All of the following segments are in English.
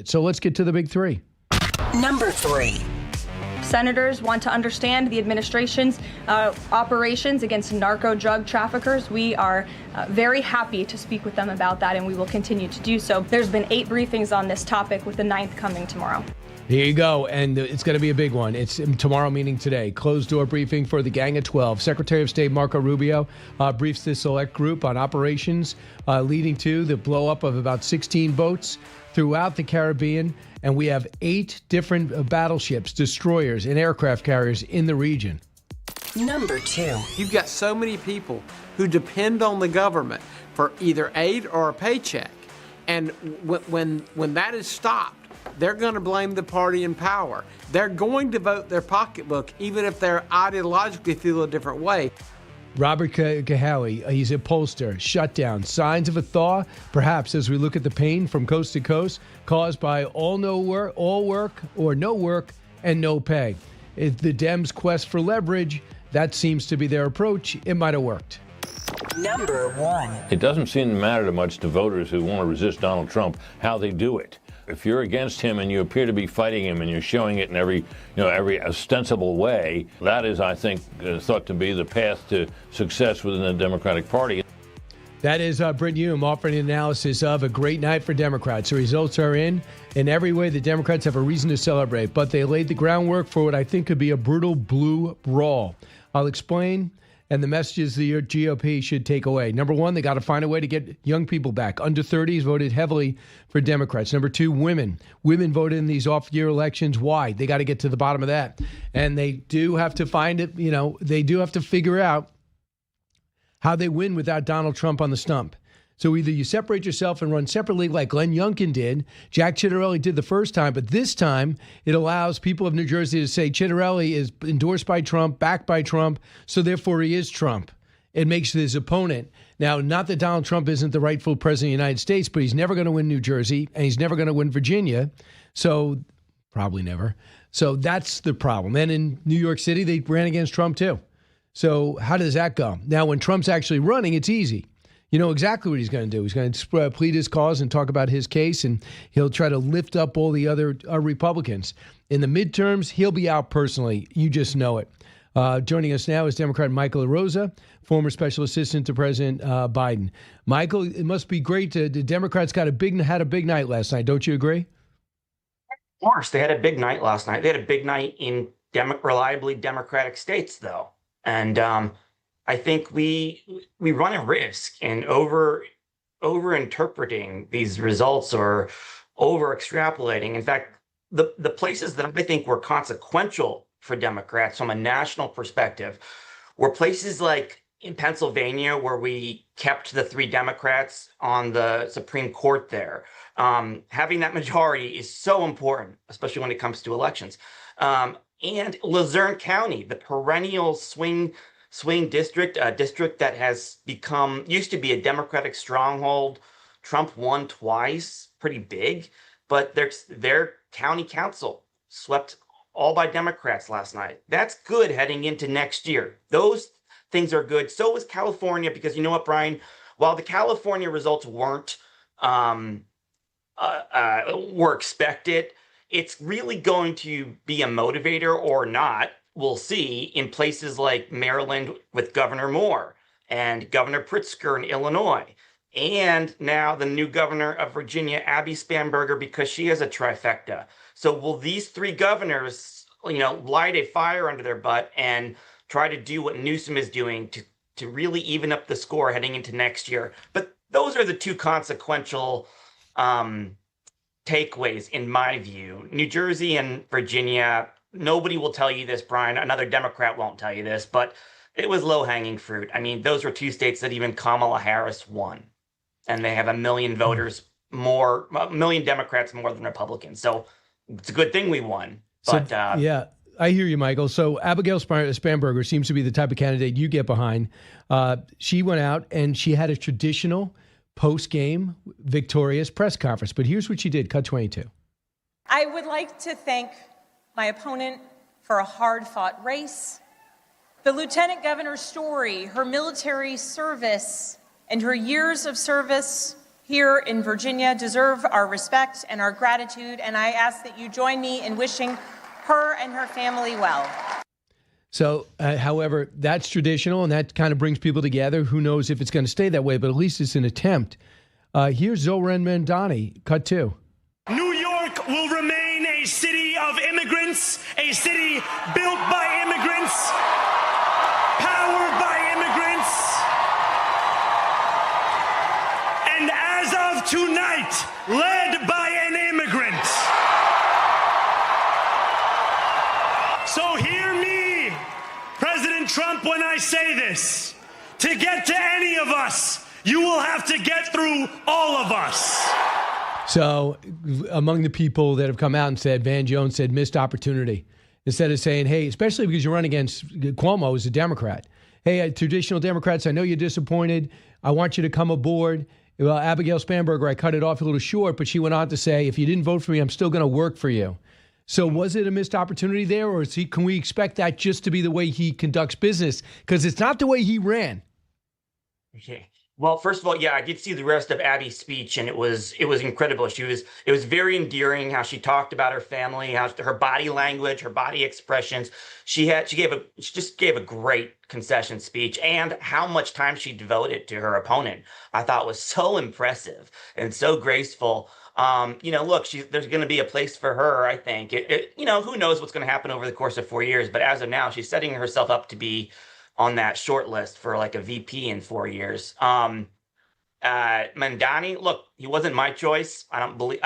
So let's get to the big three. Number 3. Senators want to understand the administration's operations against narco drug traffickers. We are very happy to speak with them about that, and we will continue to do so. There's been 8 briefings on this topic, with the 9th coming tomorrow. Here you go, and it's going to be a big one. It's tomorrow, meaning today. Closed-door briefing for the Gang of 12. Secretary of State Marco Rubio briefs the select group on operations leading to the blow-up of about 16 boats throughout the Caribbean, and we have 8 different battleships, destroyers, and aircraft carriers in the region. Number 2. You've got so many people who depend on the government for either aid or a paycheck, and when that is stopped, they're going to blame the party in power. They're going to vote their pocketbook, even if they're ideologically feel a different way. Robert Cahaly, he's a pollster. Shutdown. Signs of a thaw, perhaps, as we look at the pain from coast to coast caused by all work or no work and no pay. If the Dems' quest for leverage, that seems to be their approach. It might have worked. Number 1. It doesn't seem to matter much to voters who want to resist Donald Trump how they do it. If you're against him and you appear to be fighting him and you're showing it in every ostensible way, that is, I think, thought to be the path to success within the Democratic Party. That is Brent Hume offering an analysis of a great night for Democrats. The results are in every way, the Democrats have a reason to celebrate, but they laid the groundwork for what I think could be a brutal blue brawl. I'll explain. And the messages the GOP should take away. Number 1, they got to find a way to get young people back. Under 30s voted heavily for Democrats. Number 2, women. Women voted in these off-year elections. Why? They got to get to the bottom of that. And they do have to find it, they do have to figure out how they win without Donald Trump on the stump. So either you separate yourself and run separately like Glenn Youngkin did, Jack Ciattarelli did the first time, but this time it allows people of New Jersey to say Ciattarelli is endorsed by Trump, backed by Trump, so therefore he is Trump. It makes his opponent. Now, not that Donald Trump isn't the rightful president of the United States, but he's never going to win New Jersey, and he's never going to win Virginia, so probably never. So that's the problem. And in New York City, they ran against Trump too. So how does that go? Now, when Trump's actually running, it's easy. You know exactly what he's going to do. He's going to plead his cause and talk about his case, and he'll try to lift up all the other Republicans. In the midterms, he'll be out personally. You just know it. Joining us now is Democrat Michael LaRosa, former special assistant to President Biden. Michael, it must be great. The Democrats had a big night last night. Don't you agree? Of course, they had a big night last night. They had a big night in reliably Democratic states, though, and I think we run a risk in over interpreting these results or over extrapolating. In fact, the places that I think were consequential for Democrats from a national perspective were places like in Pennsylvania, where we kept the 3 Democrats on the Supreme Court there. Having that majority is so important, especially when it comes to elections. And Luzerne County, the perennial swing district, a district that has used to be a Democratic stronghold. Trump won twice, pretty big, but their county council swept all by Democrats last night. That's good heading into next year. Those things are good. So is California, because you know what, Brian? While the California results were expected, it's really going to be a motivator or not. We'll see in places like Maryland with Governor Moore and Governor Pritzker in Illinois, and now the new governor of Virginia, Abby Spanberger, because she has a trifecta. So will these 3 governors, light a fire under their butt and try to do what Newsom is doing to really even up the score heading into next year? But those are the 2 consequential takeaways, in my view. New Jersey and Virginia. Nobody will tell you this, Brian. Another Democrat won't tell you this, but it was low-hanging fruit. I mean, those were 2 states that even Kamala Harris won, and they have 1 million voters more, 1 million Democrats more than Republicans. So it's a good thing we won. But yeah, I hear you, Michael. So Abigail Spanberger seems to be the type of candidate you get behind. She went out and she had a traditional post-game victorious press conference. But here's what she did. Cut 22. I would like to thank my opponent for a hard-fought race, the Lieutenant Governor's story, her military service, and her years of service here in Virginia deserve our respect and our gratitude, and I ask that you join me in wishing her and her family well. So, however, that's traditional, and that kind of brings people together. Who knows if it's going to stay that way, but at least it's an attempt. Here's Zoran Mandani, cut 2. New York will remain a city of immigrants, a city built by immigrants, powered by immigrants, and as of tonight, led by an immigrant. So hear me, President Trump, when I say this. To get to any of us, you will have to get through all of us. So among the people that have come out and said, Van Jones said missed opportunity. Instead of saying, hey, especially because you run against Cuomo as a Democrat. Hey, traditional Democrats, I know you're disappointed. I want you to come aboard. Well, Abigail Spanberger, I cut it off a little short, but she went on to say, if you didn't vote for me, I'm still going to work for you. So was it a missed opportunity there, or can we expect that just to be the way he conducts business? Because it's not the way he ran. Okay. Well, first of all, yeah, I did see the rest of Abby's speech, and it was incredible. It was very endearing how she talked about her family, how her body language, her body expressions. She just gave a great concession speech, and how much time she devoted to her opponent, I thought was so impressive and so graceful. Look, there's going to be a place for her, I think. Who knows what's going to happen over the course of 4 years, but as of now, she's setting herself up to be on that short list for like a VP in 4 years. Mandani, look, he wasn't my choice. I don't believe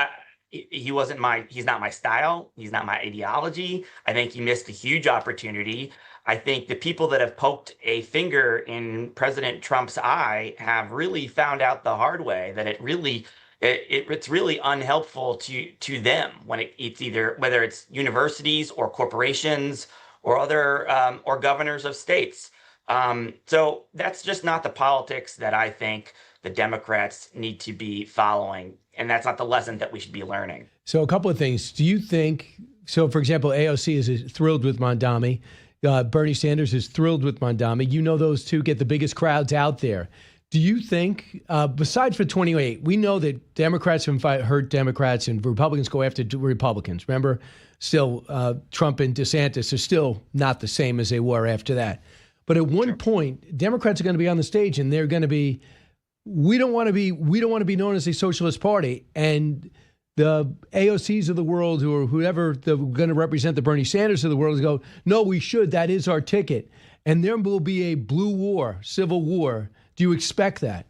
he's not my style. He's not my ideology. I think he missed a huge opportunity. I think the people that have poked a finger in President Trump's eye have really found out the hard way that it's really unhelpful to them when it's either, whether it's universities or corporations or other or governors of states. So that's just not the politics that I think the Democrats need to be following. And that's not the lesson that we should be learning. So a couple of things. Do you think, for example, AOC is thrilled with Mondami. Bernie Sanders is thrilled with Mondami. You know those two get the biggest crowds out there. Do you think, besides for 28, we know that Democrats have hurt Democrats and Republicans go after Republicans. Remember, still, Trump and DeSantis are still not the same as they were after that. But at one point, Democrats are going to be on the stage and they're going to be, we don't want to be known as a socialist party. And the AOCs of the world, or whoever they're going to represent the Bernie Sanders of the world, go, no, we should. That is our ticket. And there will be a blue war, civil war. Do you expect that?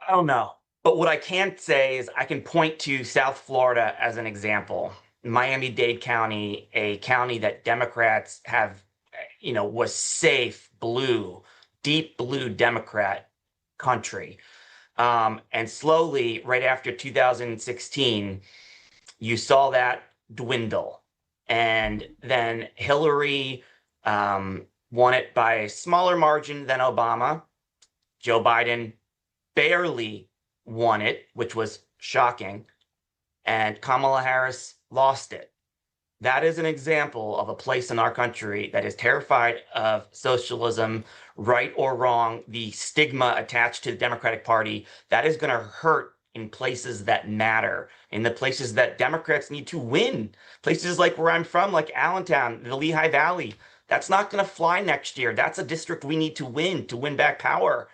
I don't know. But what I can say is I can point to South Florida as an example. Miami-Dade County, a county that Democrats have, was safe, blue, deep blue Democrat country. And slowly, right after 2016, you saw that dwindle. And then Hillary won it by a smaller margin than Obama. Joe Biden barely won it, which was shocking. And Kamala Harris lost it. That is an example of a place in our country that is terrified of socialism, right or wrong, the stigma attached to the Democratic Party. That is going to hurt in places that matter, in the places that Democrats need to win. Places like where I'm from, like Allentown, the Lehigh Valley. That's not going to fly next year. That's a district we need to win back power.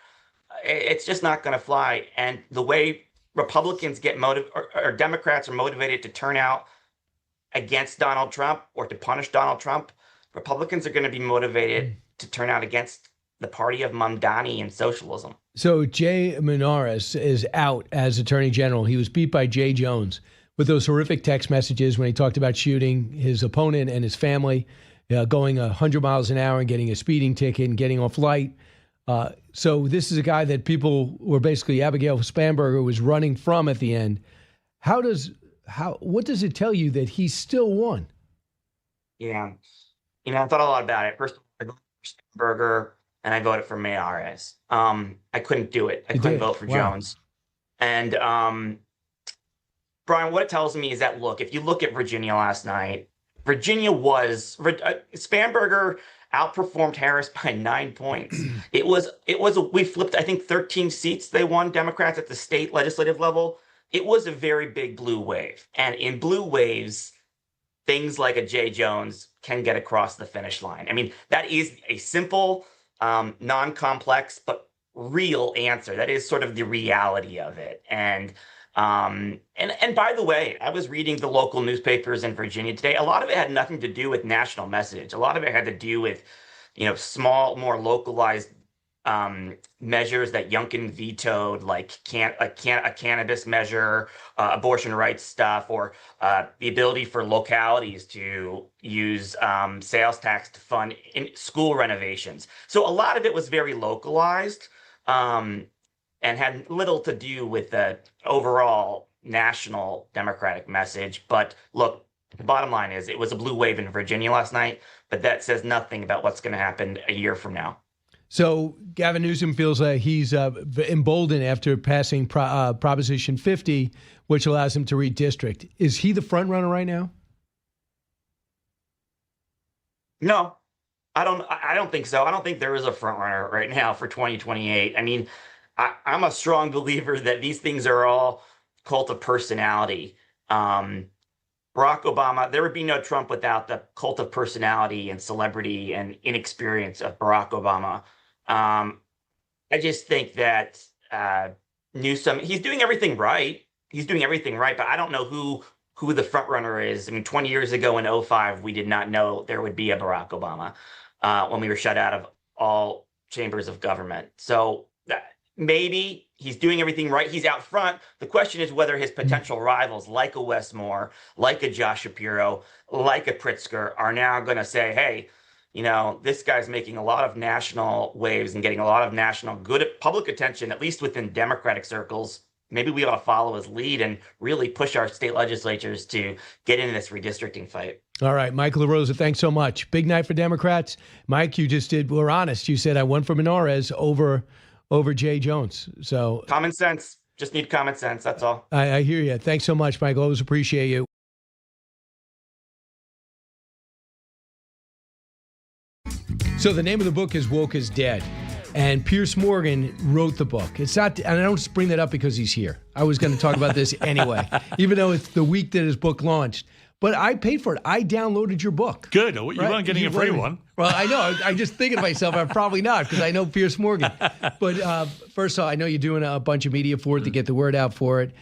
It's just not going to fly. And the way Republicans get or Democrats are motivated to turn out against Donald Trump or to punish Donald Trump, Republicans are going to be motivated to turn out against the party of Mamdani and socialism. So Jay Menares is out as Attorney General. He was beat by Jay Jones with those horrific text messages when he talked about shooting his opponent and his family, going 100 miles an hour and getting a speeding ticket and getting off light. So this is a guy that people were basically, Abigail Spanberger was running from at the end. What does it tell you that he still won? Yeah. I thought a lot about it. First, I voted for Spanberger and I voted for Menares. I couldn't do it. I couldn't vote for Jones. And Brian, what it tells me is that, look, if you look at Virginia last night, Spanberger outperformed Harris by 9 points. We flipped, I think, 13 seats they won, Democrats at the state legislative level. It was a very big blue wave. And in blue waves, things like a Jay Jones can get across the finish line. I mean, that is a simple, non-complex, but real answer. That is sort of the reality of it. And by the way, I was reading the local newspapers in Virginia today. A lot of it had nothing to do with national message. A lot of it had to do with, small, more localized measures that Youngkin vetoed, like a cannabis measure, abortion rights stuff, or the ability for localities to use sales tax to fund school renovations. So a lot of it was very localized and had little to do with the overall national Democratic message. But look, the bottom line is it was a blue wave in Virginia last night, but that says nothing about what's going to happen a year from now. So Gavin Newsom feels like he's emboldened after passing Proposition 50, which allows him to redistrict. Is he the front runner right now? No, I don't think so. I don't think there is a front runner right now for 2028. I mean, I'm a strong believer that these things are all cult of personality. Barack Obama, there would be no Trump without the cult of personality and celebrity and inexperience of Barack Obama. I just think that Newsom, he's doing everything right. But I don't know who the front runner is. I mean, 20 years ago in 2005, we did not know there would be a Barack Obama when we were shut out of all chambers of government. So maybe he's doing everything right. He's out front. The question is whether his potential rivals, like a Wes Moore, like a Josh Shapiro, like a Pritzker, are now going to say, hey, this guy's making a lot of national waves and getting a lot of national good public attention, at least within Democratic circles. Maybe we ought to follow his lead and really push our state legislatures to get into this redistricting fight. All right, Mike LaRosa, thanks so much. Big night for Democrats. Mike, you just were honest. You said I won for Menorez over Jay Jones. So common sense. Just need common sense. That's all. I hear you. Thanks so much, Mike. Always appreciate you. So the name of the book is Woke is Dead. And Piers Morgan wrote the book. It's not, and I don't just bring that up because he's here. I was going to talk about this anyway, even though it's the week that his book launched. But I paid for it. I downloaded your book. Good. You weren't getting a free one. Well, I know. I just thinking to myself, I'm probably not because I know Piers Morgan. But first of all, I know you're doing a bunch of media for it to get the word out for it.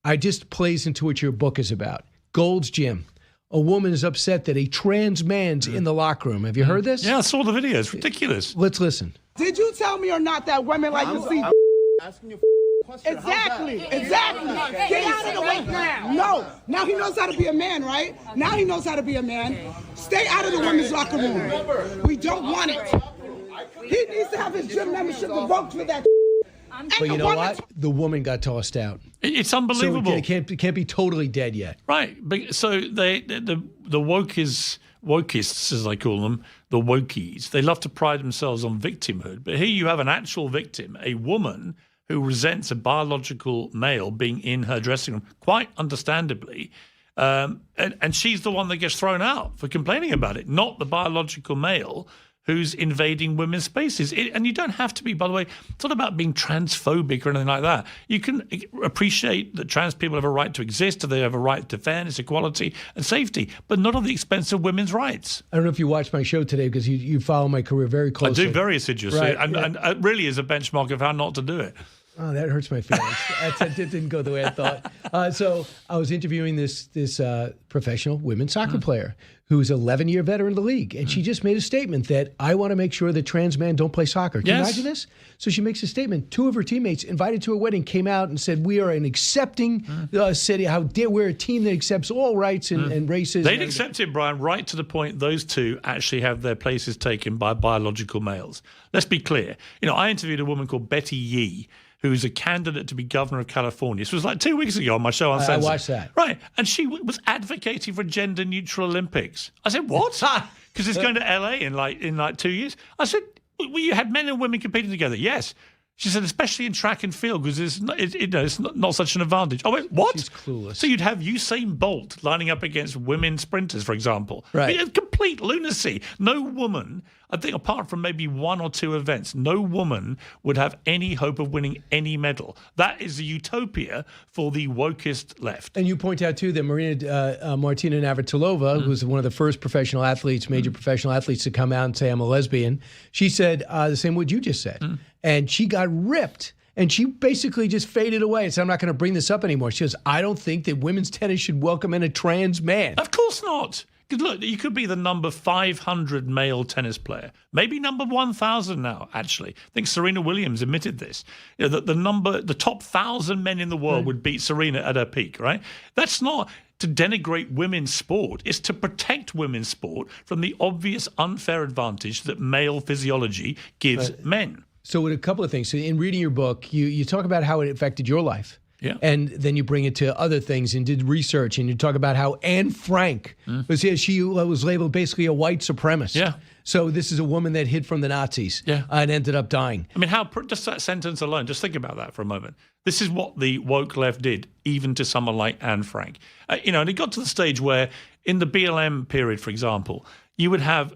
I just plays into what your book is about. Gold's Gym. A woman is upset that a trans man's in the locker room. Have you heard this? Yeah, I saw the video. It's ridiculous. Let's listen. Did you tell me or not that women like to see? Asking you question. Exactly. Get out of the way now. No. Now he knows how to be a man, right? Now he knows how to be a man. Stay out of the women's locker room. We don't want it. He needs to have his gym membership revoked for that. But you know what? The woman got tossed out. It's unbelievable. So it can't be totally dead yet. Right. But so the wokeists, as I call them, the wokies, they love to pride themselves on victimhood. But here you have an actual victim, a woman who resents a biological male being in her dressing room, quite understandably. And she's the one that gets thrown out for complaining about it, not the biological male who's invading women's spaces. And you don't have to be, by the way, it's not about being transphobic or anything like that. You can appreciate that trans people have a right to exist, they have a right to fairness, equality, and safety, but not at the expense of women's rights. I don't know if you watched my show today because you follow my career very closely. I do, very assiduously, right, and it really is a benchmark of how not to do it. Oh, that hurts my feelings. That didn't go the way I thought. So I was interviewing this professional women's soccer player who's an 11-year veteran of the league. And she just made a statement that I want to make sure that trans men don't play soccer. Can you imagine this? So she makes a statement. 2 of her teammates invited to her wedding came out and said, we are an accepting city. How dare we're a team that accepts all rights and races. They'd accept it, Brian, right to the point those two actually have their places taken by biological males. Let's be clear. I interviewed a woman called Betty Yee, who's a candidate to be governor of California. This was like 2 weeks ago on my show on Censored. I watched that. Right. And she was advocating for gender-neutral Olympics. I said, what? Because it's going to LA in like 2 years. I said, well, you had men and women competing together. Yes. She said, especially in track and field, because it's not such an advantage. I went, what? She's clueless. So you'd have Usain Bolt lining up against women sprinters, for example. Right. I mean, complete lunacy. No woman, I think apart from maybe one or two events, no woman would have any hope of winning any medal. That is a utopia for the wokest left. And you point out, too, that Martina Navratilova, who's one of the first professional athletes, major professional athletes to come out and say, I'm a lesbian, she said the same what you just said. And she got ripped. And she basically just faded away and said, I'm not going to bring this up anymore. She goes, I don't think that women's tennis should welcome in a trans man. Of course not. Because look, you could be the number 500 male tennis player, maybe number 1,000 now, actually. I think Serena Williams admitted this. You know, the top 1,000 men in the world would beat Serena at her peak, right? That's not to denigrate women's sport. It's to protect women's sport from the obvious unfair advantage that male physiology gives men. So with a couple of things. So in reading your book, you talk about how it affected your life. Yeah. And then you bring it to other things and did research, and you talk about how Anne Frank she was labeled basically a white supremacist. Yeah. So this is a woman that hid from the Nazis and ended up dying. I mean, just that sentence alone, just think about that for a moment. This is what the woke left did, even to someone like Anne Frank. And it got to the stage where in the BLM period, for example, you would have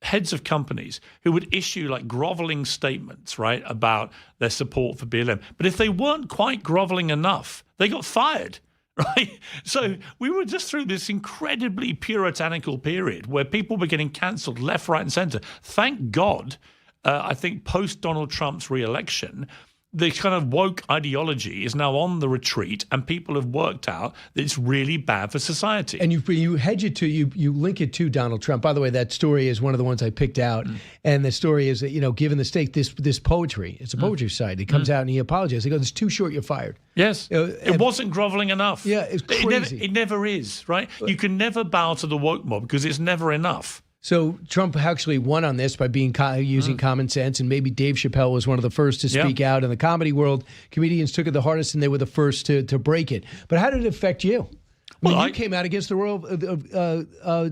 heads of companies who would issue like groveling statements, right, about their support for BLM. But if they weren't quite groveling enough, they got fired, right? So we were just through this incredibly puritanical period where people were getting cancelled left, right, and centre. Thank God, I think post-Donald Trump's re-election, the kind of woke ideology is now on the retreat, and people have worked out that it's really bad for society. And you hedge it to you link it to Donald Trump. By the way, that story is one of the ones I picked out, and the story is that given the stake, this poetry, it's a poetry site. He comes out and he apologizes. He goes, "It's too short. You're fired." Yes, it wasn't groveling enough. Yeah, it's crazy. It never is, right? You can never bow to the woke mob because it's never enough. So Trump actually won on this by using common sense, and maybe Dave Chappelle was one of the first to speak out in the comedy world. Comedians took it the hardest, and they were the first to break it. But how did it affect you? You came out against the royal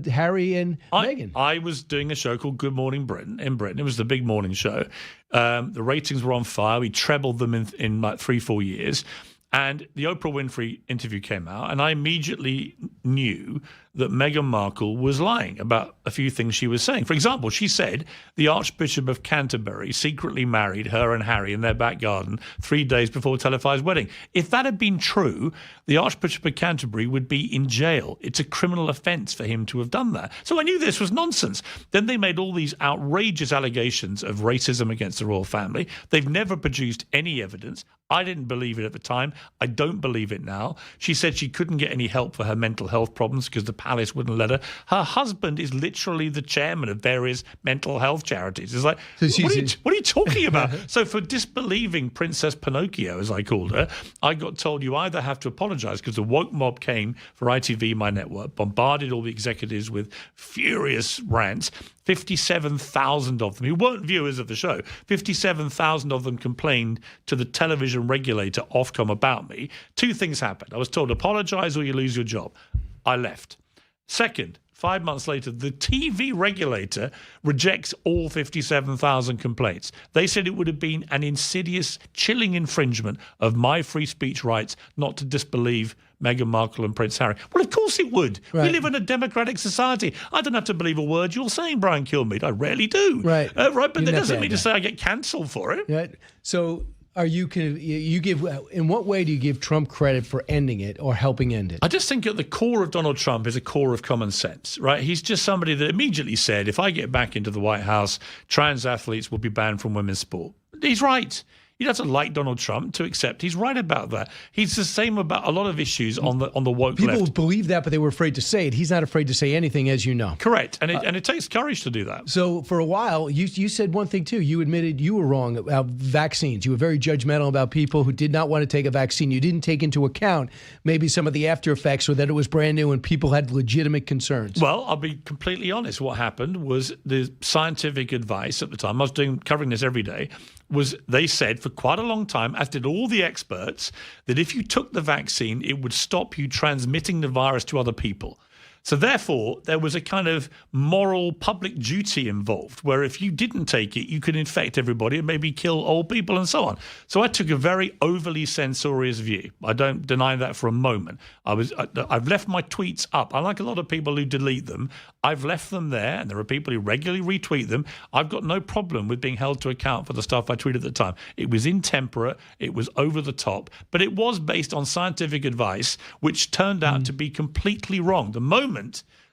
Harry and Meghan. I was doing a show called Good Morning Britain in Britain. It was the big morning show. The ratings were on fire. We trebled them in like 3-4 years. And the Oprah Winfrey interview came out, and I immediately knew that Meghan Markle was lying about a few things she was saying. For example, she said the Archbishop of Canterbury secretly married her and Harry in their back garden 3 days before a televised wedding. If that had been true, the Archbishop of Canterbury would be in jail. It's a criminal offence for him to have done that. So I knew this was nonsense. Then they made all these outrageous allegations of racism against the royal family. They've never produced any evidence. I didn't believe it at the time. I don't believe it now. She said she couldn't get any help for her mental health problems because the palace wouldn't let her. Her husband is literally the chairman of various mental health charities. It's like, what are you talking about? So for disbelieving Princess Pinocchio, as I called her, I got told you either have to apologise because the woke mob came for ITV, my network, bombarded all the executives with furious rants. 57,000 of them, who weren't viewers of the show, 57,000 of them complained to the television regulator, Ofcom, about me. Two things happened. I was told, apologise or you lose your job. I left. Second, 5 months later, the TV regulator rejects all 57,000 complaints. They said it would have been an insidious, chilling infringement of my free speech rights not to disbelieve Meghan Markle and Prince Harry. Well, of course it would. Right. We live in a democratic society. I don't have to believe a word you're saying, Brian Kilmeade. I rarely do. Right. But that doesn't mean to say I get cancelled for it. Right. So you give in what way do you give Trump credit for ending it or helping end it? I just think at the core of Donald Trump is a core of common sense, right? He's just somebody that immediately said, if I get back into the White House, trans athletes will be banned from women's sport. He's right. You don't have to like Donald Trump to accept he's right about that. He's the same about a lot of issues on the woke left. People believe that, but they were afraid to say it. He's not afraid to say anything, as you know. Correct, and it takes courage to do that. So for a while, you said one thing too. You admitted you were wrong about vaccines. You were very judgmental about people who did not want to take a vaccine. You didn't take into account maybe some of the after effects, or that it was brand new and people had legitimate concerns. Well, I'll be completely honest. What happened was the scientific advice at the time, I was covering this every day, was they said for quite a long time, as did all the experts, that if you took the vaccine, it would stop you transmitting the virus to other people. So therefore, there was a kind of moral public duty involved, where if you didn't take it, you could infect everybody and maybe kill old people and so on. So I took a very overly censorious view. I don't deny that for a moment. I've left my tweets up. Unlike a lot of people who delete them, I've left them there, and there are people who regularly retweet them. I've got no problem with being held to account for the stuff I tweeted at the time. It was intemperate, it was over the top, but it was based on scientific advice, which turned out to be completely wrong. The moment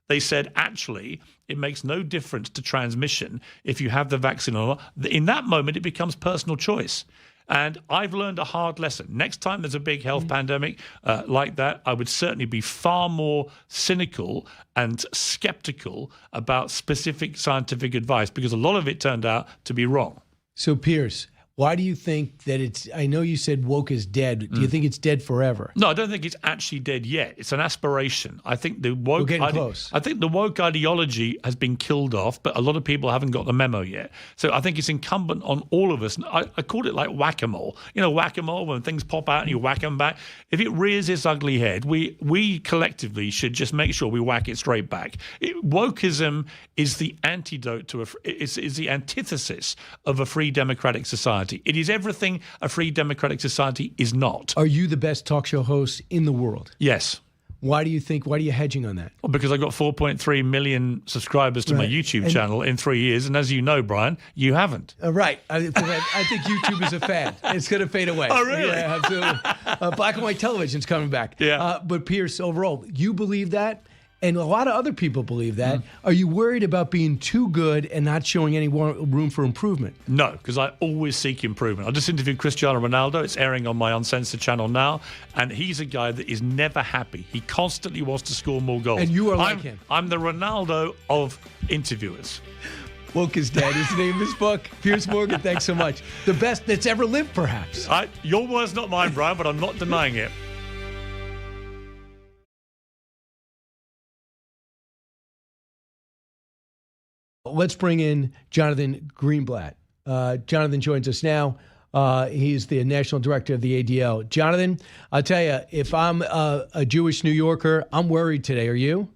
they said, actually, it makes no difference to transmission if you have the vaccine or not, in that moment, it becomes personal choice. And I've learned a hard lesson. Next time there's a big health pandemic like that, I would certainly be far more cynical and skeptical about specific scientific advice, because a lot of it turned out to be wrong. So, Piers, why do you think that it's, I know you said woke is dead. Do you think it's dead forever? No, I don't think it's actually dead yet. It's an aspiration. I think the woke close. I think the woke ideology has been killed off, but a lot of people haven't got the memo yet. So I think it's incumbent on all of us. I called it like whack-a-mole. You know, whack-a-mole, when things pop out and you whack them back. If it rears its ugly head, we collectively should just make sure we whack it straight back. Wokeism is the antidote to is the antithesis of a free democratic society. It is everything a free democratic society is not. Are you the best talk show host in the world? Yes. Why are you hedging on that? Well, because I got 4.3 million subscribers to my YouTube channel in 3 years. And as you know, Brian, you haven't. Right. I think YouTube is a fad. It's going to fade away. Oh, really? Yeah, absolutely. Black and white television's coming back. Yeah. But Piers, overall, you believe that? And a lot of other people believe that. Are you worried about being too good and not showing any room for improvement? No, because I always seek improvement. I just interviewed Cristiano Ronaldo. It's airing on my Uncensored channel now. And he's a guy that is never happy. He constantly wants to score more goals. And you are like him. I'm the Ronaldo of interviewers. Woke is Dead is the name of his book. Piers Morgan, thanks so much. The best that's ever lived, perhaps. Your word's not mine, Brian, but I'm not denying it. Let's bring in Jonathan Greenblatt. Jonathan joins us now. He's the national director of the ADL. Jonathan, I'll tell you, if I'm a Jewish New Yorker, I'm worried today. Are you?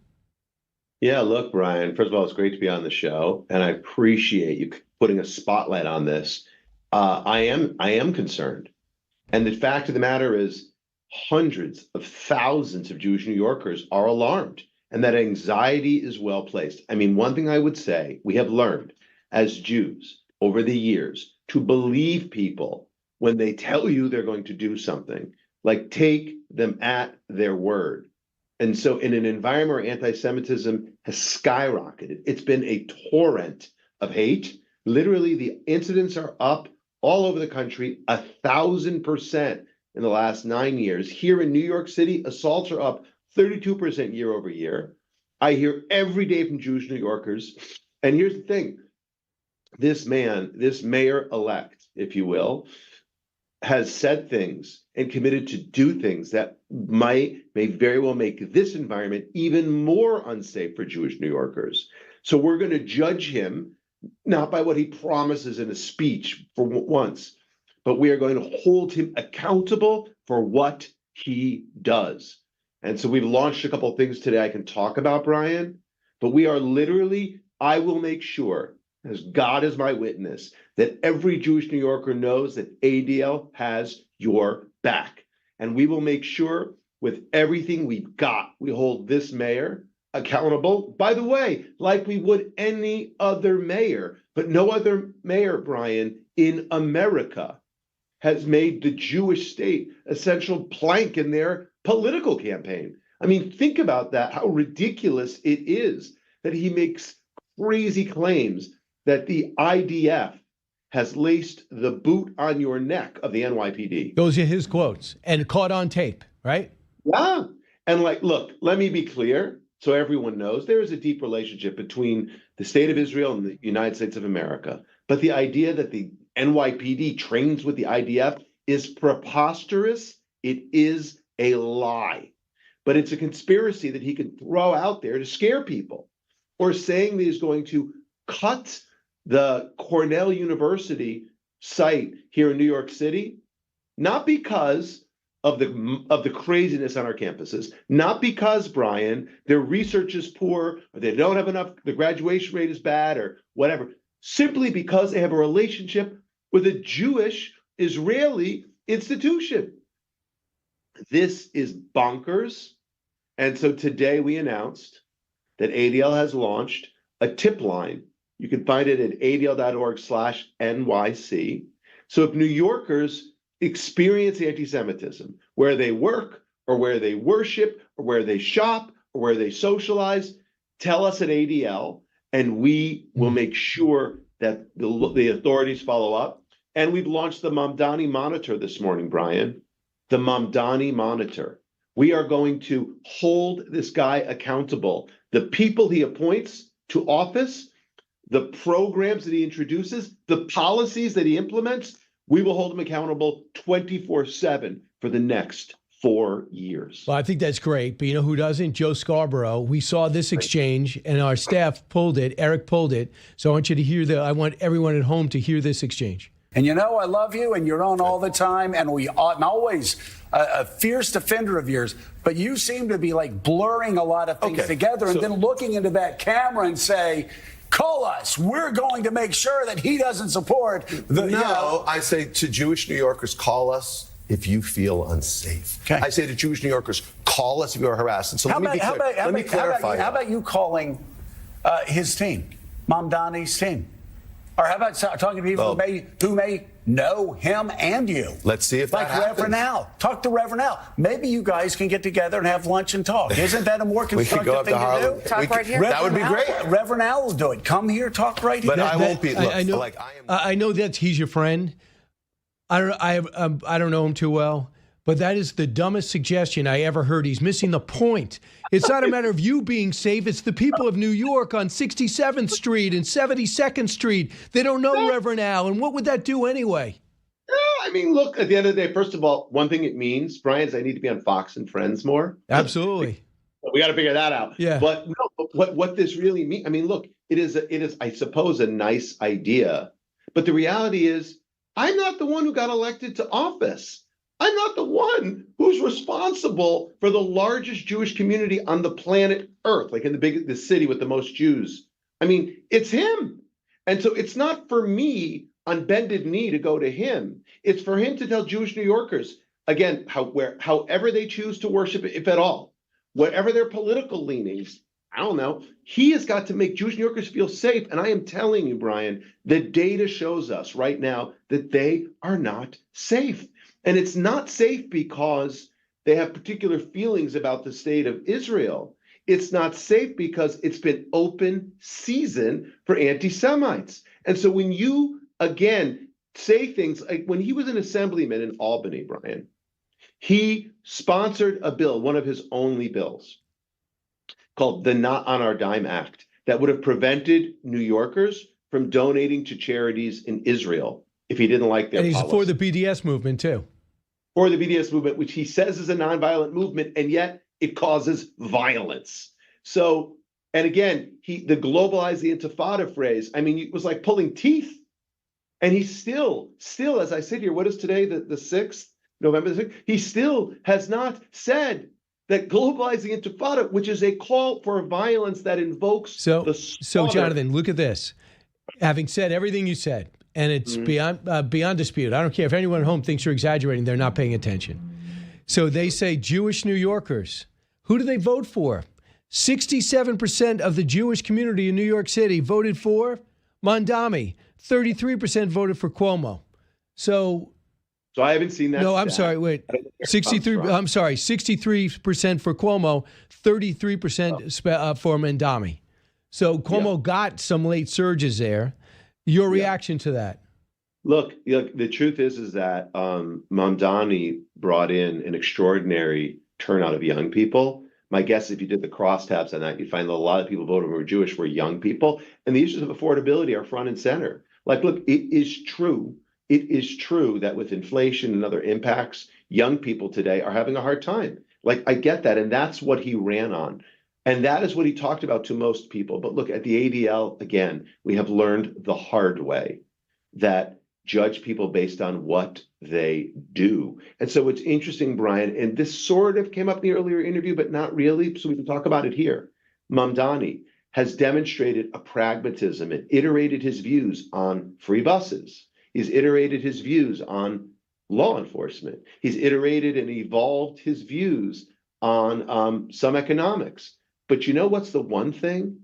Yeah, look, Brian, first of all, it's great to be on the show, and I appreciate you putting a spotlight on this. I am concerned. And the fact of the matter is, hundreds of thousands of Jewish New Yorkers are alarmed. And that anxiety is well placed. I mean, one thing I would say, we have learned as Jews over the years to believe people when they tell you they're going to do something, like take them at their word. And so in an environment where anti-Semitism has skyrocketed, it's been a torrent of hate. Literally, the incidents are up all over the country, 1,000% in the last 9 years. Here in New York City, assaults are up 32% year over year. I hear every day from Jewish New Yorkers. And here's the thing. This man, this mayor-elect, if you will, has said things and committed to do things that may very well make this environment even more unsafe for Jewish New Yorkers. So we're going to judge him not by what he promises in a speech for once, but we are going to hold him accountable for what he does. And so we've launched a couple of things today I can talk about, Brian, but we are literally, I will make sure, as God is my witness, that every Jewish New Yorker knows that ADL has your back. And we will make sure with everything we've got, we hold this mayor accountable, by the way, like we would any other mayor. But no other mayor, Brian, in America has made the Jewish state a central plank in their political campaign. I mean, think about that, how ridiculous it is that he makes crazy claims that the IDF has laced the boot on your neck of the NYPD. Those are his quotes and caught on tape, right? Yeah. And like, look, let me be clear so everyone knows there is a deep relationship between the state of Israel and the United States of America. But the idea that the NYPD trains with the IDF is preposterous. It is a lie. But it's a conspiracy that he can throw out there to scare people, or saying that he's going to cut the Cornell University site here in New York City, not because of the craziness on our campuses, not because, Brian, their research is poor or they don't have enough, the graduation rate is bad or whatever, simply because they have a relationship with a Jewish Israeli institution. This is bonkers. And so today we announced that ADL has launched a tip line. You can find it at adl.org/NYC. So if New Yorkers experience anti-Semitism where they work or where they worship or where they shop or where they socialize, tell us at ADL, and we will make sure that the authorities follow up. And we've launched the Mamdani Monitor this morning, Brian. The Mamdani Monitor. We are going to hold this guy accountable. The people he appoints to office, the programs that he introduces, the policies that he implements, we will hold him accountable 24/7 for the next 4 years. Well, I think that's great. But you know who doesn't? Joe Scarborough. We saw this exchange and our staff pulled it. Eric pulled it. So I want you to hear I want everyone at home to hear this exchange. And you know, I love you, and you're on all the time, and I'm always a fierce defender of yours. But you seem to be like blurring a lot of things together and then looking into that camera and say, call us. We're going to make sure that he doesn't support the. No, I say to Jewish New Yorkers, call us if you feel unsafe. Okay. I say to Jewish New Yorkers, call us if you are harassed. And so let me clarify. How about you calling his team, Mamdani's team? Or how about talking to people who may know him and you? Let's see if that happens. Reverend Al. Talk to Reverend Al. Maybe you guys can get together and have lunch and talk. Isn't that a more constructive thing to do? Talk right here. That would be great. Reverend Al will do it. Come here, talk right here. But I won't be. Look, I know that he's your friend. I don't know him too well, but that is the dumbest suggestion I ever heard. He's missing the point. It's not a matter of you being safe. It's the people of New York on 67th Street and 72nd Street. They don't know Reverend Al. And what would that do anyway? I mean, look, at the end of the day, first of all, one thing it means, Brian, is I need to be on Fox and Friends more. Absolutely. We got to figure that out. Yeah. But no, what this really means, I mean, look, it is, I suppose, a nice idea. But the reality is, I'm not the one who got elected to office. I'm not the one who's responsible for the largest Jewish community on the planet Earth, like in the city with the most Jews. I mean, it's him. And so it's not for me on bended knee to go to him. It's for him to tell Jewish New Yorkers, again, however they choose to worship, if at all, whatever their political leanings, I don't know, he has got to make Jewish New Yorkers feel safe. And I am telling you, Brian, the data shows us right now that they are not safe. And it's not safe because they have particular feelings about the state of Israel. It's not safe because it's been open season for anti-Semites. And so when you, again, say things like when he was an assemblyman in Albany, Brian, he sponsored a bill, one of his only bills, called the Not on Our Dime Act, that would have prevented New Yorkers from donating to charities in Israel if he didn't like their policy. And he's for the BDS movement, too. For the BDS movement, which he says is a nonviolent movement, and yet it causes violence. So, and again, the globalize the intifada phrase, I mean, it was like pulling teeth. And he still, as I sit here, what is today, the 6th, November the 6th? He still has not said that globalizing intifada, which is a call for violence that invokes the slaughter. So, Jonathan, look at this. Having said everything you said, and it's beyond dispute. I don't care if anyone at home thinks you're exaggerating. They're not paying attention. So they say Jewish New Yorkers. Who do they vote for? 67% of the Jewish community in New York City voted for Mamdani. 33% voted for Cuomo. So I haven't seen that. No, I'm sorry. Wait. 63. I'm sorry. 63% for Cuomo. 33% for Mamdani. So Cuomo got some late surges there. Your reaction to that? Look, the truth is that Mamdani brought in an extraordinary turnout of young people. My guess, if you did the crosstabs on that, you'd find that a lot of people voting who were Jewish were young people. And the issues of affordability are front and center. Like, look, it is true that with inflation and other impacts, young people today are having a hard time. Like, I get that. And that's what he ran on. And that is what he talked about to most people. But look, at the ADL, again, we have learned the hard way that judge people based on what they do. And so it's interesting, Brian, and this sort of came up in the earlier interview, but not really, so we can talk about it here. Mamdani has demonstrated a pragmatism and iterated his views on free buses. He's iterated his views on law enforcement. He's iterated and evolved his views on some economics. But you know what's the one thing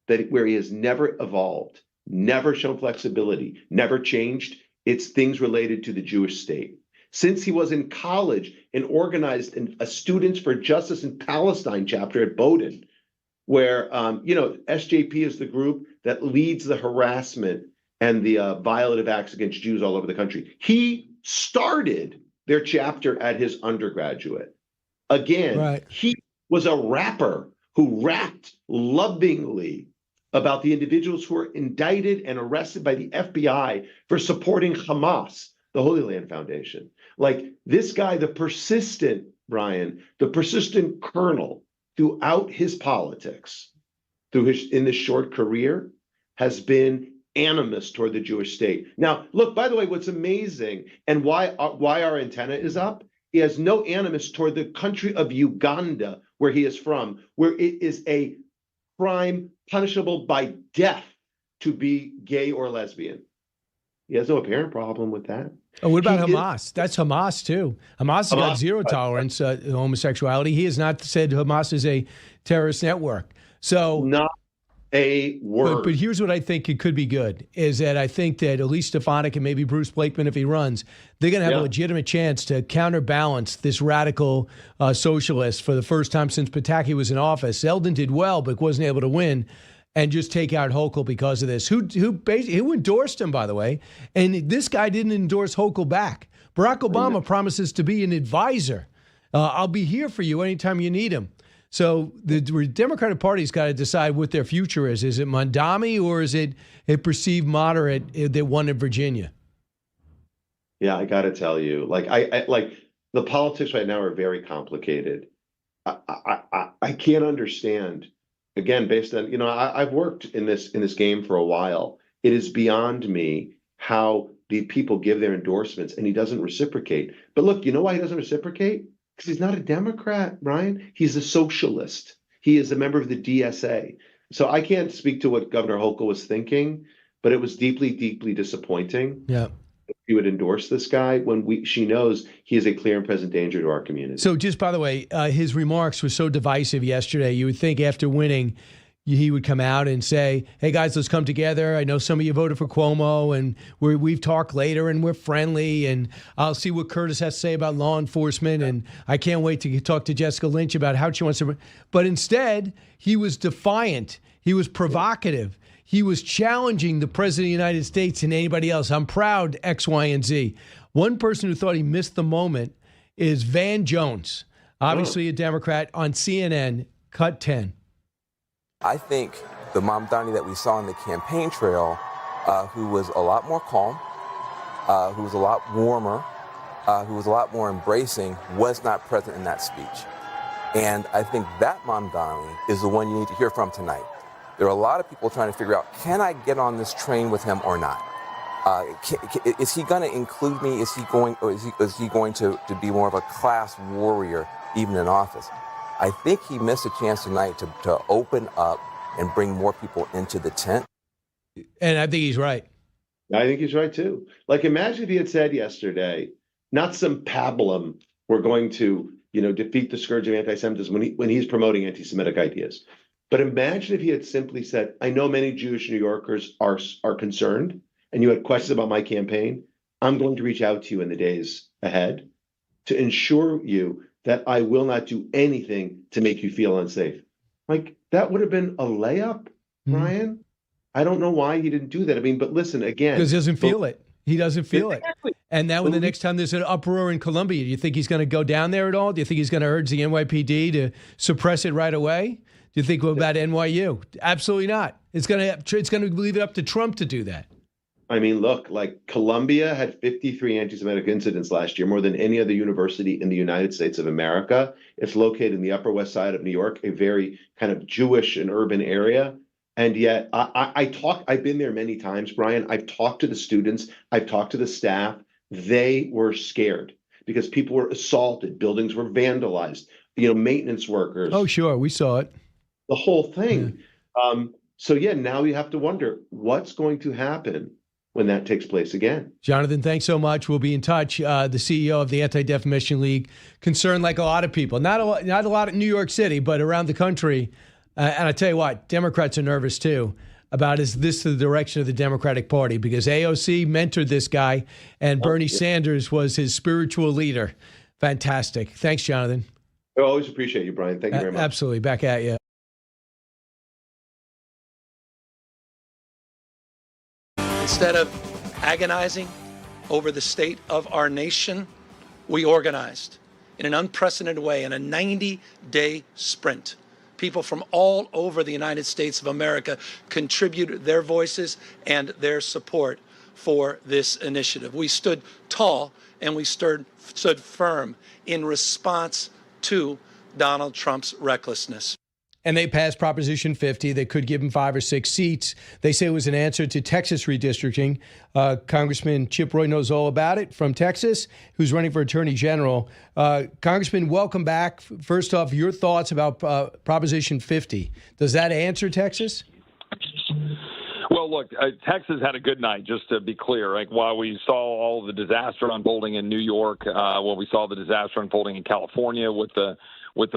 that where he has never evolved, never shown flexibility, never changed? It's things related to the Jewish state. Since he was in college and organized a Students for Justice in Palestine chapter at Bowdoin, where, SJP is the group that leads the harassment and the violative acts against Jews all over the country. He started their chapter at his undergraduate. Again, right. He was a rapper who rapped lovingly about the individuals who were indicted and arrested by the FBI for supporting Hamas, the Holy Land Foundation. Like this guy, the persistent colonel throughout his politics, in this short career, has been animus toward the Jewish state. Now, look, by the way, what's amazing and why our antenna is up, he has no animus toward the country of Uganda, where he is from, where it is a crime punishable by death to be gay or lesbian. He has no apparent problem with that. Oh, what about Hamas? That's Hamas, too. Hamas has got zero tolerance to homosexuality. He has not said Hamas is a terrorist network. So not a word. But here's what I think it could be good, is that I think that Elise Stefanik and maybe Bruce Blakeman, if he runs, they're going to have a legitimate chance to counterbalance this radical socialist for the first time since Pataki was in office. Zeldin did well, but wasn't able to win, and just take out Hochul because of this. Who endorsed him, by the way, and this guy didn't endorse Hochul back. Barack Obama promises to be an advisor. I'll be here for you anytime you need him. So the Democratic Party's got to decide what their future is. Is it Mondami or is it a perceived moderate that won in Virginia? Yeah, I got to tell you, like the politics right now are very complicated. I can't understand. Again, based on, I've worked in this game for a while. It is beyond me how the people give their endorsements and he doesn't reciprocate. But look, you know why he doesn't reciprocate? Because he's not a Democrat, Brian. He's a socialist. He is a member of the DSA. So I can't speak to what Governor Hochul was thinking, but it was deeply, deeply disappointing. Yeah. He would endorse this guy when she knows he is a clear and present danger to our community. So just by the way, his remarks were so divisive yesterday. You would think after winning, he would come out and say, hey, guys, let's come together. I know some of you voted for Cuomo, and we've talked later, and we're friendly, and I'll see what Curtis has to say about law enforcement, and I can't wait to talk to Jessica Lynch about how she wants to. But instead, he was defiant. He was provocative. He was challenging the president of the United States and anybody else. I'm proud, X, Y, and Z. One person who thought he missed the moment is Van Jones, obviously a Democrat, on CNN, cut 10. I think the Mamdani that we saw on the campaign trail, who was a lot more calm, who was a lot warmer, who was a lot more embracing, was not present in that speech. And I think that Mamdani is the one you need to hear from tonight. There are a lot of people trying to figure out, can I get on this train with him or not? Is he going to include me? Is he going to be more of a class warrior even in office? I think he missed a chance tonight to open up and bring more people into the tent. And I think he's right. I think he's right, too. Like, imagine if he had said yesterday, not some pablum, we're going to, defeat the scourge of anti-Semitism when he's promoting anti-Semitic ideas. But imagine if he had simply said, I know many Jewish New Yorkers are concerned, and you had questions about my campaign. I'm going to reach out to you in the days ahead to ensure you that I will not do anything to make you feel unsafe. Like, that would have been a layup, Brian. I don't know why he didn't do that. I mean, but listen, again. Because he doesn't feel it. He doesn't feel it. And now when the next time there's an uproar in Columbia, do you think he's going to go down there at all? Do you think he's going to urge the NYPD to suppress it right away? Do you think about NYU? Absolutely not. It's going to leave it up to Trump to do that. I mean, look, like Columbia had 53 anti-Semitic incidents last year, more than any other university in the United States of America. It's located in the Upper West Side of New York, a very kind of Jewish and urban area. And yet I've been there many times, Brian. I've talked to the students. I've talked to the staff. They were scared because people were assaulted. Buildings were vandalized, maintenance workers. Oh, sure. We saw it. The whole thing. Yeah. So now you have to wonder what's going to happen when that takes place again. Jonathan, thanks so much. We'll be in touch. The CEO of the Anti-Defamation League, concerned like a lot of people, not a lot in New York City, but around the country. And I tell you what, Democrats are nervous too about, is this the direction of the Democratic Party? Because AOC mentored this guy and Bernie Sanders was his spiritual leader. Fantastic. Thanks, Jonathan. I always appreciate you, Brian. Thank you very much. Absolutely. Back at you. Instead of agonizing over the state of our nation, we organized in an unprecedented way in a 90-day sprint. People from all over the United States of America contributed their voices and their support for this initiative. We stood tall and we stood firm in response to Donald Trump's recklessness. And they passed Proposition 50 that could give him 5 or 6 seats. They say it was an answer to Texas redistricting. Congressman Chip Roy knows all about it from Texas, who's running for Attorney General. Congressman, welcome back. First off, your thoughts about Proposition 50. Does that answer Texas? Well, look, Texas had a good night, just to be clear. Like, while we saw all the disaster unfolding in New York, while we saw the disaster unfolding in California with the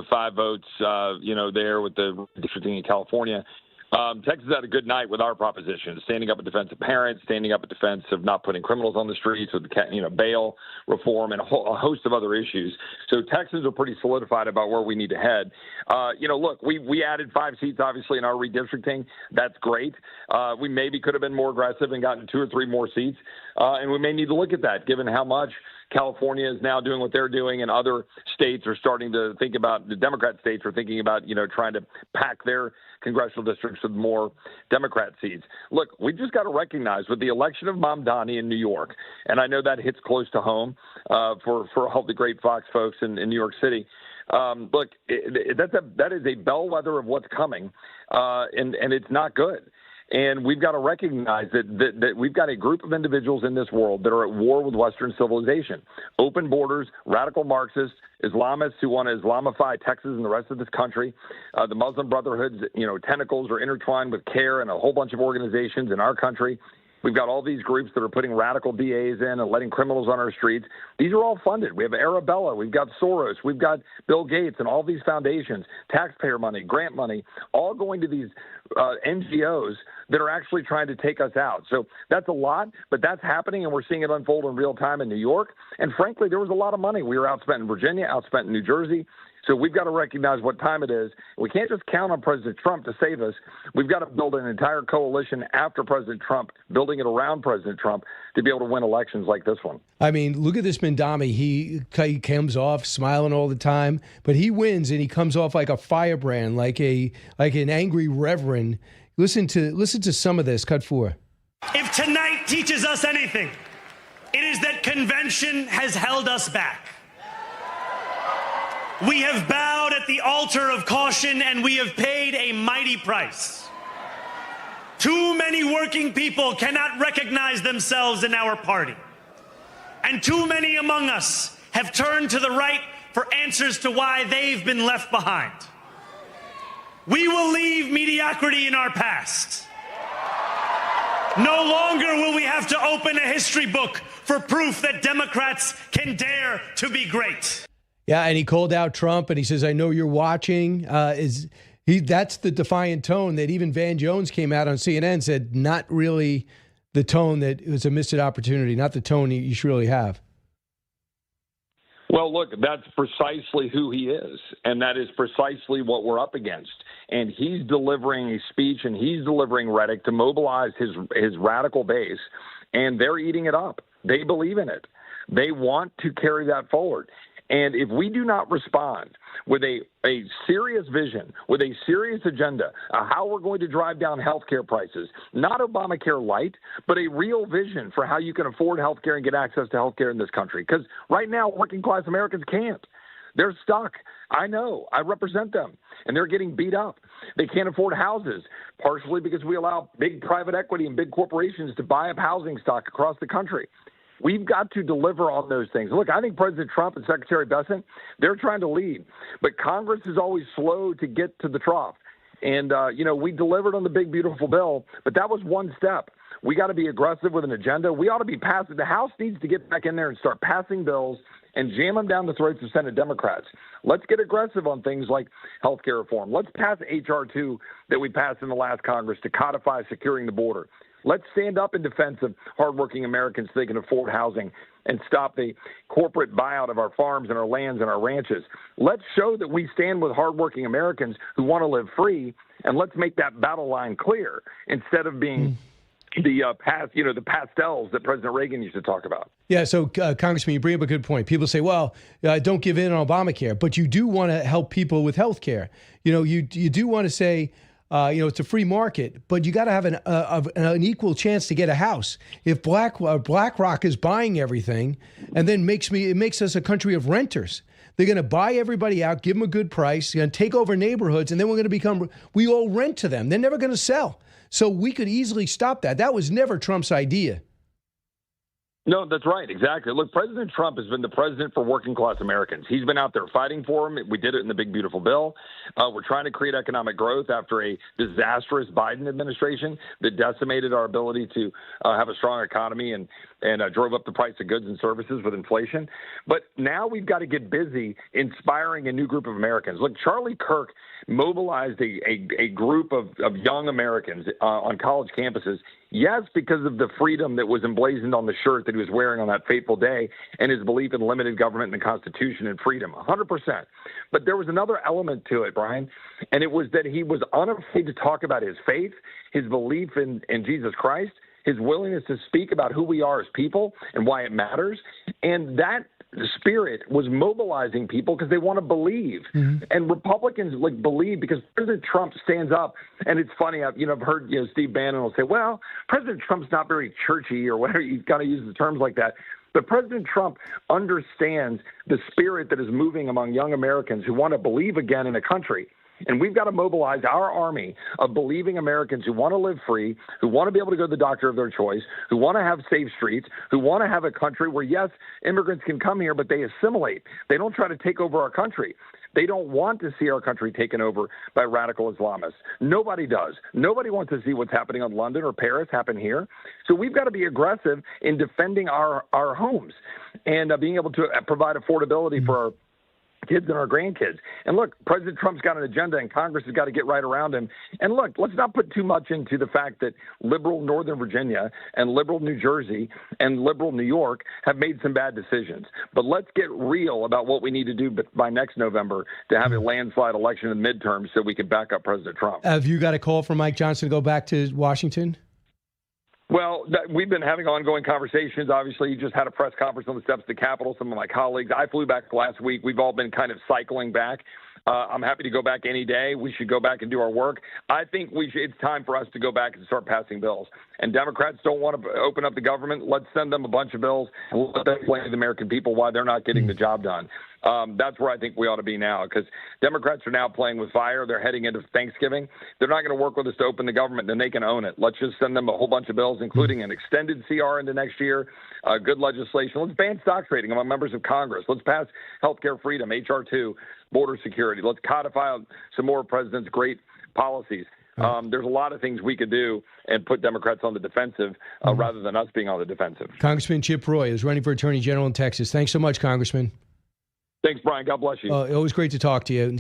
5 votes, there with the districting in California, Texas had a good night with our proposition, standing up in defense of parents, standing up in defense of not putting criminals on the streets, with bail reform and a host of other issues. So Texans are pretty solidified about where we need to head. Look, we added 5 seats, obviously, in our redistricting. That's great. We maybe could have been more aggressive and gotten 2 or 3 more seats, and we may need to look at that, given how much California is now doing what they're doing, and other states are starting to think about, the Democrat states are thinking about, trying to pack their congressional districts with more Democrat seats. Look, we just got to recognize with the election of Mamdani in New York, and I know that hits close to home for all the great Fox folks in New York City. Look, that is a bellwether of what's coming, and it's not good. And we've got to recognize that we've got a group of individuals in this world that are at war with Western civilization. Open borders, radical Marxists, Islamists who want to Islamify Texas and the rest of this country. The Muslim Brotherhood's, tentacles are intertwined with CARE and a whole bunch of organizations in our country. We've got all these groups that are putting radical DAs in and letting criminals on our streets. These are all funded. We have Arabella, we've got Soros, we've got Bill Gates, and all these foundations, taxpayer money, grant money, all going to these NGOs that are actually trying to take us out. So that's a lot, but that's happening, and we're seeing it unfold in real time in New York. And frankly, there was a lot of money. We were outspent in Virginia, outspent in New Jersey. So we've got to recognize what time it is. We can't just count on President Trump to save us. We've got to build an entire coalition after President Trump, building it around President Trump to be able to win elections like this one. I mean, look at this Mamdani. He comes off smiling all the time, but he wins and he comes off like a firebrand, like an angry reverend. Listen to some of this. Cut 4. If tonight teaches us anything, it is that convention has held us back. We have bowed at the altar of caution, and we have paid a mighty price. Too many working people cannot recognize themselves in our party. And too many among us have turned to the right for answers to why they've been left behind. We will leave mediocrity in our past. No longer will we have to open a history book for proof that Democrats can dare to be great. Yeah, and he called out Trump, and he says, "I know you're watching." That's the defiant tone that even Van Jones came out on CNN and said, not really the tone that it was a missed opportunity, not the tone you should really have. Well, look, that's precisely who he is, and that is precisely what we're up against. And he's delivering a speech, and he's delivering rhetoric to mobilize his radical base, and they're eating it up. They believe in it. They want to carry that forward. And if we do not respond with a serious vision, with a serious agenda, how we're going to drive down healthcare prices, not Obamacare light, but a real vision for how you can afford healthcare and get access to healthcare in this country. Because right now, working class Americans can't. They're stuck. I know. I represent them, and they're getting beat up. They can't afford houses, partially because we allow big private equity and big corporations to buy up housing stock across the country. We've got to deliver on those things. Look, I think President Trump and Secretary Bessent, they're trying to lead, but Congress is always slow to get to the trough. And, we delivered on the big, beautiful bill, but that was one step. We got to be aggressive with an agenda. We ought to be passing. The House needs to get back in there and start passing bills and jam them down the throats of Senate Democrats. Let's get aggressive on things like health care reform. Let's pass H.R. 2 that we passed in the last Congress to codify securing the border. Let's stand up in defense of hardworking Americans so they can afford housing and stop the corporate buyout of our farms and our lands and our ranches. Let's show that we stand with hardworking Americans who want to live free, and let's make that battle line clear instead of being the pastels that President Reagan used to talk about. Yeah, so Congressman, you bring up a good point. People say, well, don't give in on Obamacare, but you do want to help people with health care. You do want to say, it's a free market, but you got to have an equal chance to get a house. If BlackRock is buying everything and then it makes us a country of renters. They're going to buy everybody out, give them a good price, going to take over neighborhoods, and then we all rent to them. They're never going to sell. So we could easily stop that. That was never Trump's idea. No, that's right. Exactly. Look, President Trump has been the president for working class Americans. He's been out there fighting for them. We did it in the big, beautiful bill. We're trying to create economic growth after a disastrous Biden administration that decimated our ability to have a strong economy and drove up the price of goods and services with inflation. But now we've got to get busy inspiring a new group of Americans. Look, Charlie Kirk mobilized a group of young Americans on college campuses. Yes, because of the freedom that was emblazoned on the shirt that he was wearing on that fateful day and his belief in limited government and the Constitution and freedom, 100%. But there was another element to it, Brian, and it was that he was unafraid to talk about his faith, his belief in Jesus Christ, his willingness to speak about who we are as people and why it matters. And that spirit was mobilizing people because they want to believe. Mm-hmm. And Republicans believe because President Trump stands up. And it's funny, I've heard Steve Bannon will say, well, President Trump's not very churchy or whatever. You've got to use the terms like that. But President Trump understands the spirit that is moving among young Americans who want to believe again in a country. And we've got to mobilize our army of believing Americans who want to live free, who want to be able to go to the doctor of their choice, who want to have safe streets, who want to have a country where, yes, immigrants can come here, but they assimilate. They don't try to take over our country. They don't want to see our country taken over by radical Islamists. Nobody does. Nobody wants to see what's happening in London or Paris happen here. So we've got to be aggressive in defending our homes and being able to provide affordability for our kids and our grandkids. And look, President Trump's got an agenda and Congress has got to get right around him. And look, let's not put too much into the fact that liberal Northern Virginia and liberal New Jersey and liberal New York have made some bad decisions. But let's get real about what we need to do by next November to have a landslide election in the midterms so we can back up President Trump. Have you got a call from Mike Johnson to go back to Washington? Well, we've been having ongoing conversations. Obviously, you just had a press conference on the steps of the Capitol. Some of my colleagues, I flew back last week. We've all been kind of cycling back. I'm happy to go back any day. We should go back and do our work. I think it's time for us to go back and start passing bills. And Democrats don't want to open up the government. Let's send them a bunch of bills and let them explain to the American people why they're not getting the job done. That's where I think we ought to be now, because Democrats are now playing with fire. They're heading into Thanksgiving. They're not going to work with us to open the government, then they can own it. Let's just send them a whole bunch of bills, including an extended CR into next year, good legislation. Let's ban stock trading among members of Congress. Let's pass healthcare freedom, H.R. 2, border security. Let's codify some more of the president's great policies. There's a lot of things we could do and put Democrats on the defensive rather than us being on the defensive. Congressman Chip Roy is running for Attorney General in Texas. Thanks so much, Congressman. Thanks, Brian. God bless you. Always great to talk to you.